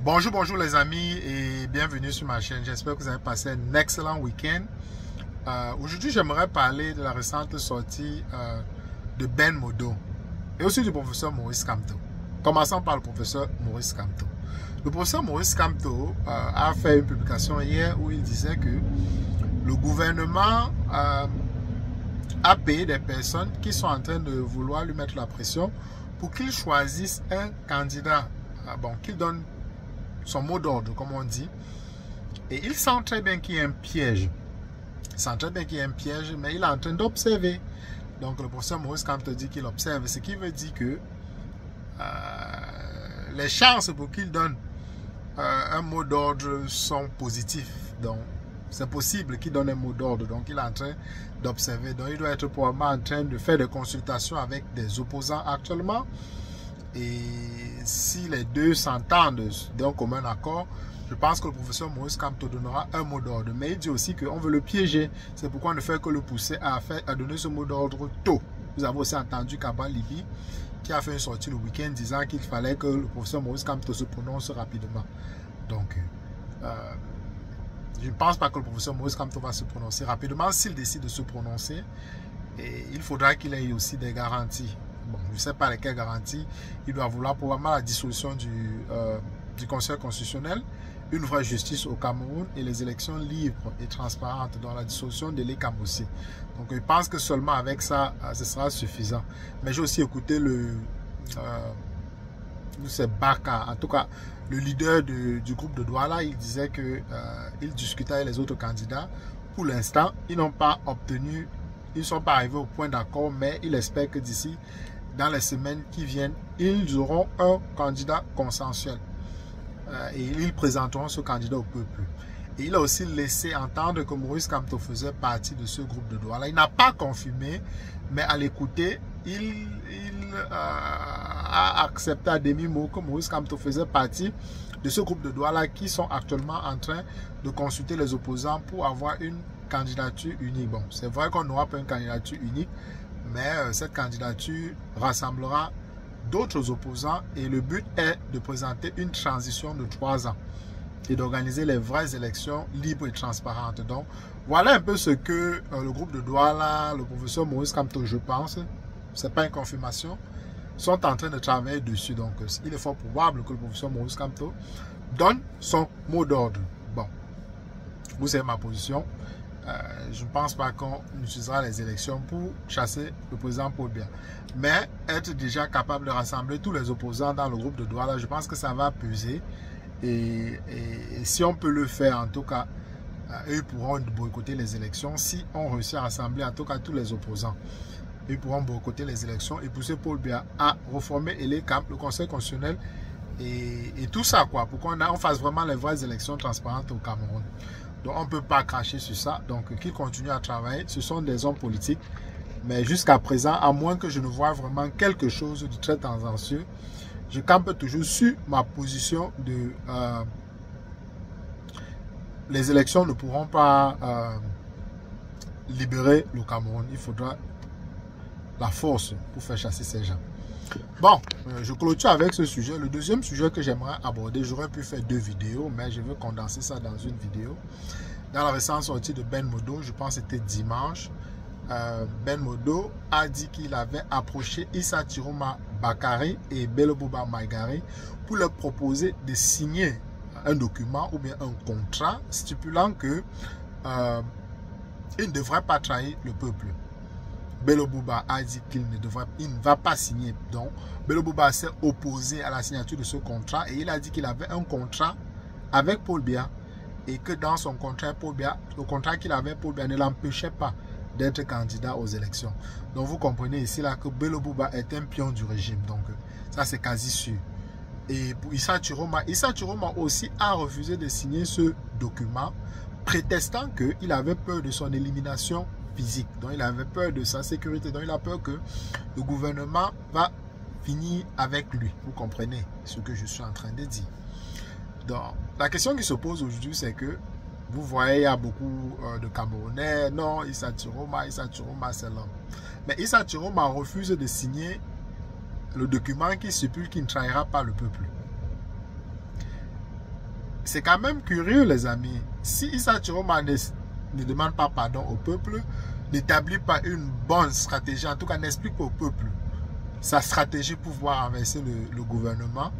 Bonjour, bonjour les amis et bienvenue sur ma chaîne. J'espère que vous avez passé un excellent week-end. Aujourd'hui, j'aimerais parler de la récente sortie de Ben Modo et aussi du professeur Maurice Kamto. Commençons par le professeur Maurice Kamto. Le professeur Maurice Kamto a fait une publication hier où il disait que le gouvernement a payé des personnes qui sont en train de vouloir lui mettre la pression pour qu'il choisisse un candidat, qu'il donne son mot d'ordre, comme on dit. Et il sent très bien qu'il y a un piège. Il sent très bien qu'il y a un piège, mais il est en train d'observer. Donc le professeur Maurice Kamto dit qu'il observe, ce qui veut dire que les chances pour qu'il donne un mot d'ordre sont positives. Donc c'est possible qu'il donne un mot d'ordre. Donc il est en train d'observer. Donc il doit être probablement en train de faire des consultations avec des opposants actuellement. Et si les deux s'entendent d'un commun accord, je pense que le professeur Maurice Kamto donnera un mot d'ordre. Mais il dit aussi qu'on veut le piéger. C'est pourquoi on ne fait que le pousser à donner ce mot d'ordre tôt. Vous avez aussi entendu Kaba Libi qui a fait une sortie le week-end disant qu'il fallait que le professeur Maurice Kamto se prononce rapidement. Donc, je ne pense pas que le professeur Maurice Kamto va se prononcer rapidement. S'il décide de se prononcer, et il faudra qu'il ait aussi des garanties. Bon, je ne sais pas lesquelles garanties. Il doit vouloir probablement la dissolution du Conseil constitutionnel, une vraie justice au Cameroun et les élections libres et transparentes dans la dissolution de l'ECAM aussi. Donc je pense que seulement avec ça, ce sera suffisant. Mais j'ai aussi écouté c'est Baka, en tout cas le leader du groupe de Douala. Il disait qu'il discutait avec les autres candidats. Pour l'instant, ils n'ont pas obtenu, ils ne sont pas arrivés au point d'accord, mais il espère que d'ici, dans les semaines qui viennent, ils auront un candidat consensuel. Et ils présenteront ce candidat au peuple. Et il a aussi laissé entendre que Maurice Kamto faisait partie de ce groupe de Douala. Il n'a pas confirmé, mais à l'écouter, il a accepté à demi-mot que Maurice Kamto faisait partie de ce groupe de Douala qui sont actuellement en train de consulter les opposants pour avoir une candidature unique. Bon, c'est vrai qu'on n'aura pas une candidature unique, mais cette candidature rassemblera d'autres opposants et le but est de présenter une transition de 3 ans et d'organiser les vraies élections libres et transparentes. Donc, voilà un peu ce que le groupe de Douala, le professeur Maurice Kamto, je pense, c'est pas une confirmation, sont en train de travailler dessus. Donc, il est fort probable que le professeur Maurice Kamto donne son mot d'ordre. Bon, vous savez ma position. Je ne pense pas qu'on utilisera les élections pour chasser le président Paul Biya. Mais être déjà capable de rassembler tous les opposants dans le groupe de Douala, je pense que ça va peser. Et si on peut le faire, en tout cas, eux pourront boycotter les élections. Si on réussit à rassembler en tout cas tous les opposants, ils pourront boycotter les élections et pousser Paul Biya à reformer le Conseil constitutionnel et tout ça, quoi, pour qu'on fasse vraiment les vraies élections transparentes au Cameroun. Donc on ne peut pas cracher sur ça. Donc qu'ils continuent à travailler. Ce sont des hommes politiques. Mais jusqu'à présent, à moins que je ne voie vraiment quelque chose de très tendancieux, je campe toujours sur ma position de les élections ne pourront pas libérer le Cameroun. Il faudra la force pour faire chasser ces gens. Bon, je clôture avec ce sujet. Le deuxième sujet que j'aimerais aborder, j'aurais pu faire 2 vidéos, mais je veux condenser ça dans une vidéo. Dans la récente sortie de Ben Modo, je pense que c'était dimanche, Ben Modo a dit qu'il avait approché Issa Chiroma Bakari et Belobouba Maïgari pour leur proposer de signer un document ou bien un contrat stipulant que il ne devrait pas trahir le peuple. Belobouba a dit qu'il ne va pas signer. Donc, Belobouba s'est opposé à la signature de ce contrat et il a dit qu'il avait un contrat avec Paul Biya et que dans son contrat, le contrat qu'il avait, Paul Biya ne l'empêchait pas d'être candidat aux élections. Donc, vous comprenez ici là que Belobouba est un pion du régime. Donc, ça c'est quasi sûr. Et pour Issa Chiroma aussi a refusé de signer ce document, prétextant qu'il avait peur de son élimination physique. Donc il avait peur de sa sécurité. Donc il a peur que le gouvernement va finir avec lui. Vous comprenez ce que je suis en train de dire. Donc la question qui se pose aujourd'hui, c'est que vous voyez, il y a beaucoup de Camerounais. Non, Issa Chiroma c'est l'homme. Mais Issa Chiroma refuse de signer le document qui stipule qu'il ne trahira pas le peuple. c'est quand même curieux, les amis. Si Issa Chiroma ne demande pas pardon au peuple, n'établit pas une bonne stratégie, en tout cas n'explique pas au peuple sa stratégie pour pouvoir renverser le gouvernement,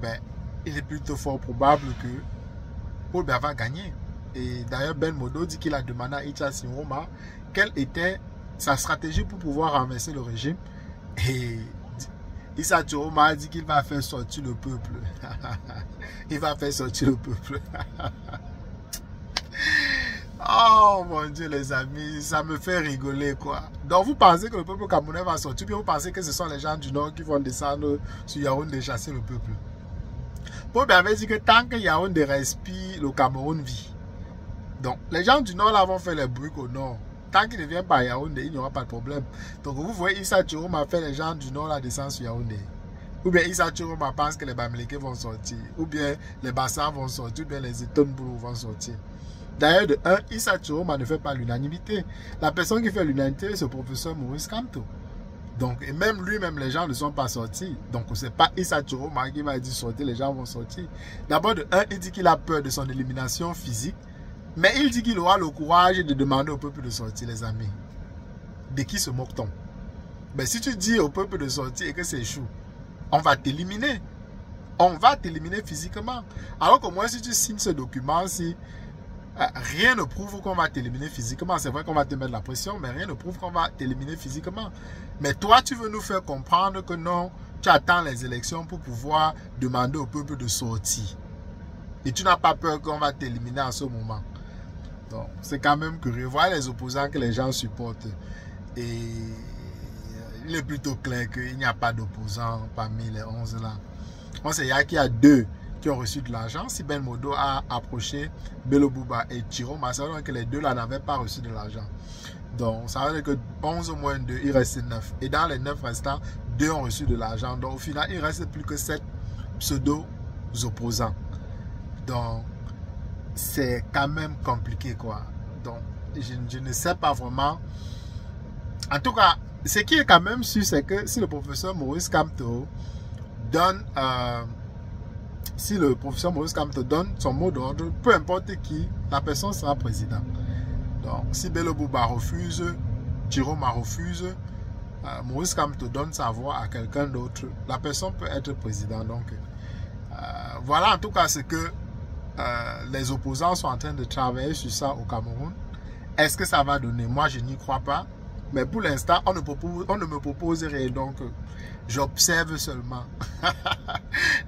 ben, il est plutôt fort probable que Paul Biya va gagner. Et d'ailleurs, Ben Modo dit qu'il a demandé à Issa Chiroma quelle était sa stratégie pour pouvoir renverser le régime. Et Issa Chiroma a dit qu'il va faire sortir le peuple. Il va faire sortir le peuple. Oh mon Dieu, les amis, ça me fait rigoler, quoi. Donc vous pensez que le peuple camerounais va sortir, puis vous pensez que ce sont les gens du Nord qui vont descendre sur Yaoundé chasser le peuple. Paul Biya avait dit que tant que Yaoundé respire, le Cameroun vit. Donc les gens du Nord là vont faire les bruits au Nord. Tant qu'ils ne viennent pas à Yaoundé, il n'y aura pas de problème. Donc vous voyez, Issa Chiroma fait les gens du Nord là descendre sur Yaoundé. Ou bien Issa Chiroma pense que les Bamileke vont sortir. Ou bien les Bassans vont sortir. Ou bien les Etonboulou vont sortir. D'ailleurs, de un, Issa Chiroma ne fait pas l'unanimité. La personne qui fait l'unanimité, c'est le professeur Maurice Kamto. Donc, et même lui-même, les gens ne sont pas sortis. Donc, ce n'est pas Issa Chiroma qui va dire sortir, les gens vont sortir. D'abord, de un, il dit qu'il a peur de son élimination physique. Mais il dit qu'il aura le courage de demander au peuple de sortir, les amis. De qui se moque-t-on? Mais si tu dis au peuple de sortir et que c'est échoue, on va t'éliminer. On va t'éliminer physiquement. Alors que moi, si tu signes ce document, si rien ne prouve qu'on va t'éliminer physiquement. C'est vrai qu'on va te mettre la pression, mais rien ne prouve qu'on va t'éliminer physiquement. Mais toi, tu veux nous faire comprendre que non, tu attends les élections pour pouvoir demander au peuple de sortir. Et tu n'as pas peur qu'on va t'éliminer en ce moment. Donc, c'est quand même curieux. Voilà les opposants que les gens supportent. Et il est plutôt clair qu'il n'y a pas d'opposants parmi les 11 là. On sait qu'il y a 2 qui ont reçu de l'argent. Si Ben Modo a approché Bello Bouba et Chiroma, ça veut dire que les 2 là n'avaient pas reçu de l'argent. Donc, ça veut dire que 11 moins 2, il reste 9. Et dans les 9 restants, 2 ont reçu de l'argent. Donc, au final, il ne reste plus que 7 pseudo-opposants. Donc, c'est quand même compliqué, quoi. Donc, je ne sais pas vraiment. En tout cas, ce qui est quand même sûr, c'est que si le professeur Maurice Kamto donne... si le professeur Maurice Kamto donne son mot d'ordre, peu importe qui, la personne sera président. Donc, si Bello Bouba refuse, Chiroma refuse, Maurice Kamto donne sa voix à quelqu'un d'autre, la personne peut être président. Donc, voilà en tout cas ce que les opposants sont en train de travailler sur ça au Cameroun. Est-ce que ça va donner? Moi, je n'y crois pas. Mais pour l'instant, on ne me propose rien. Donc, j'observe seulement.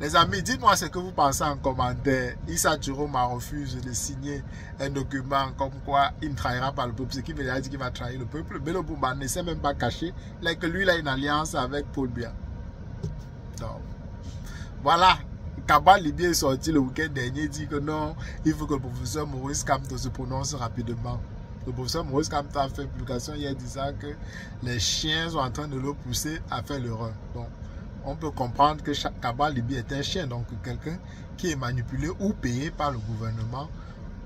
Les amis, dites-moi ce que vous pensez en commentaire. Issa Chiroma refuse de signer un document comme quoi il ne trahira pas le peuple. Ce qui veut dire qu'il va trahir le peuple. Bello Bouba ne s'est même pas caché. Là, que lui, il a une alliance avec Paul Biya. Donc, voilà. Kaba Libye est sorti le week-end dernier. Il dit que non, il faut que le professeur Maurice Kamto se prononce rapidement. Le professeur Maurice Kamto a fait une publication hier disant que les chiens sont en train de le pousser à faire l'erreur. Donc, on peut comprendre que Kaba Libye est un chien, donc quelqu'un qui est manipulé ou payé par le gouvernement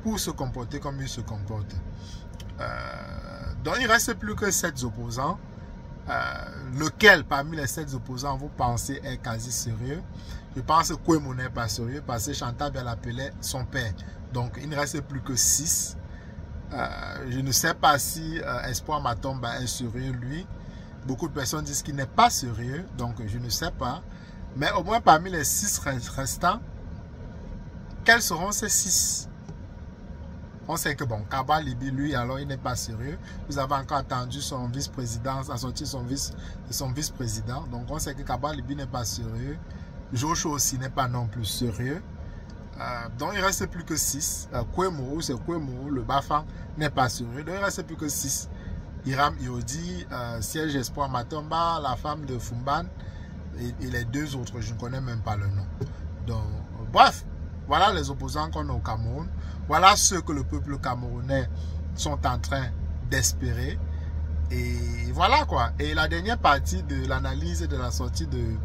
pour se comporter comme il se comporte. Donc, il ne reste plus que 7 opposants. Lequel parmi les 7 opposants vous pensez est quasi sérieux? Je pense que Kouemou n'est pas sérieux parce que Chantal Biya l'appelait son père. Donc, il ne reste plus que 6. Je ne sais pas si Espoir Matomba est sérieux, lui. Beaucoup de personnes disent qu'il n'est pas sérieux, donc je ne sais pas. Mais au moins parmi les 6 restants, quels seront ces 6? On sait que bon, Kaba Libye, lui, alors il n'est pas sérieux. Vous avez encore attendu son vice-président, a sorti son vice-président. Donc on sait que Kaba Libye n'est pas sérieux. Joshua aussi n'est pas non plus sérieux. Donc il ne reste plus que 6. Kouemou, c'est Kouemou, le Bafang n'est pas sérieux. Donc il ne reste plus que 6. Hiram Iodi, Siège Espoir Matomba, la femme de Fumban et les 2 autres, je ne connais même pas le nom. Donc, bref, voilà les opposants qu'on a au Cameroun. Voilà ceux que le peuple camerounais sont en train d'espérer. Et voilà quoi. Et la dernière partie de l'analyse de la sortie de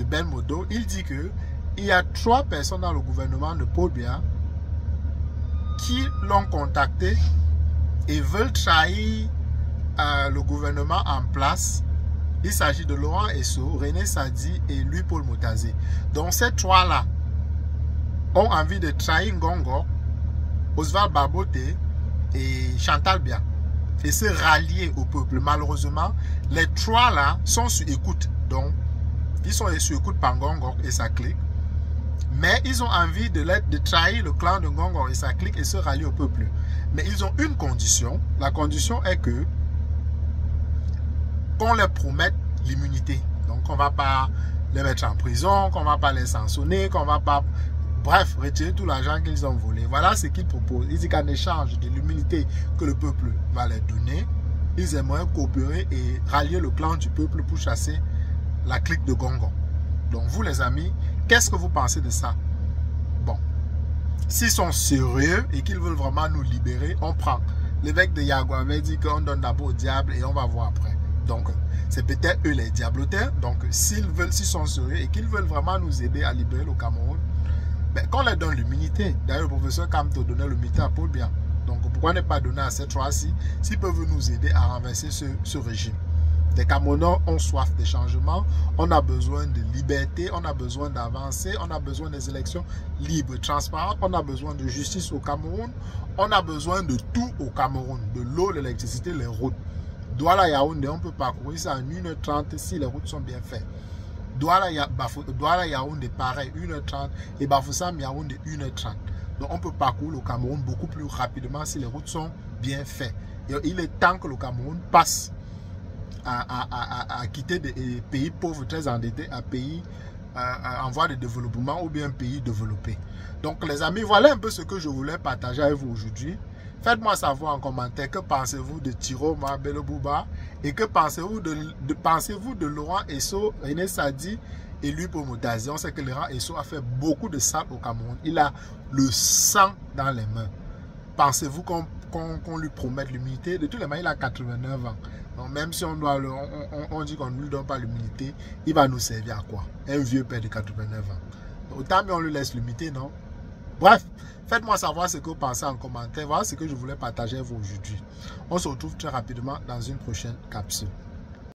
Ben Modo, il dit que il y a 3 personnes dans le gouvernement de Paul Biya qui l'ont contacté et veulent trahir le gouvernement en place. Il s'agit de Laurent Esso, René Sadi et lui Paul Moutazé. Donc ces 3 là, ont envie de trahir Ngongor, Oswald Barbote et Chantal Bia et se rallier au peuple. Malheureusement, les trois là sont sur écoute. Donc, ils sont sur écoute par Ngongor et sa clique. Mais ils ont envie de trahir le clan de Ngongor et sa clique et se rallier au peuple. Mais ils ont une condition. La condition est que qu'on leur promette l'immunité. Donc, on ne va pas les mettre en prison, qu'on ne va pas les sanctionner, qu'on ne va pas... Bref, retirer tout l'argent qu'ils ont volé. Voilà ce qu'ils proposent. Ils disent qu'en échange de l'immunité que le peuple va leur donner, ils aimeraient coopérer et rallier le clan du peuple pour chasser la clique de Ngongor. Donc vous les amis, qu'est-ce que vous pensez de ça? Bon, s'ils sont sérieux et qu'ils veulent vraiment nous libérer, on prend. L'évêque de Yago avait dit qu'on donne d'abord au diable et on va voir après. Donc, c'est peut-être eux les diablotins. Donc, s'ils sont sérieux et qu'ils veulent vraiment nous aider à libérer le Cameroun, ben, qu'on leur donne l'immunité. D'ailleurs, le professeur Kamto donnait l'immunité à Paul Biya. Donc, pourquoi ne pas donner à ces trois-ci s'ils peuvent nous aider à renverser ce régime? Les Camerounais ont soif de changement, on a besoin de liberté, on a besoin d'avancer, on a besoin des élections libres, transparentes, on a besoin de justice au Cameroun, on a besoin de tout au Cameroun, de l'eau, l'électricité, les routes. Douala Yaoundé, on peut parcourir ça en 1h30 si les routes sont bien faites. Douala Yaoundé, pareil, 1h30 et Bafoussam Yaoundé, 1h30. Donc on peut parcourir le Cameroun beaucoup plus rapidement si les routes sont bien faites. Et il est temps que le Cameroun passe à quitter des pays pauvres très endettés à pays en voie de développement ou bien pays développés. Donc les amis, voilà un peu ce que je voulais partager avec vous aujourd'hui. Faites-moi savoir en commentaire que pensez-vous de Tiro Mabelo Bouba et que pensez-vous de Laurent Esso, René Sadi et lui pour Moutazi. On sait que Laurent Esso a fait beaucoup de sang au Cameroun. Il a le sang dans les mains. Pensez-vous qu'on lui promette l'immunité? De tous les manières, il a 89 ans. Donc même si on dit qu'on ne lui donne pas l'immunité, il va nous servir à quoi? Un vieux père de 89 ans. Autant mieux on lui laisse l'immunité, non? Bref, faites-moi savoir ce que vous pensez en commentaire. Voilà ce que je voulais partager avec vous aujourd'hui. On se retrouve très rapidement dans une prochaine capsule.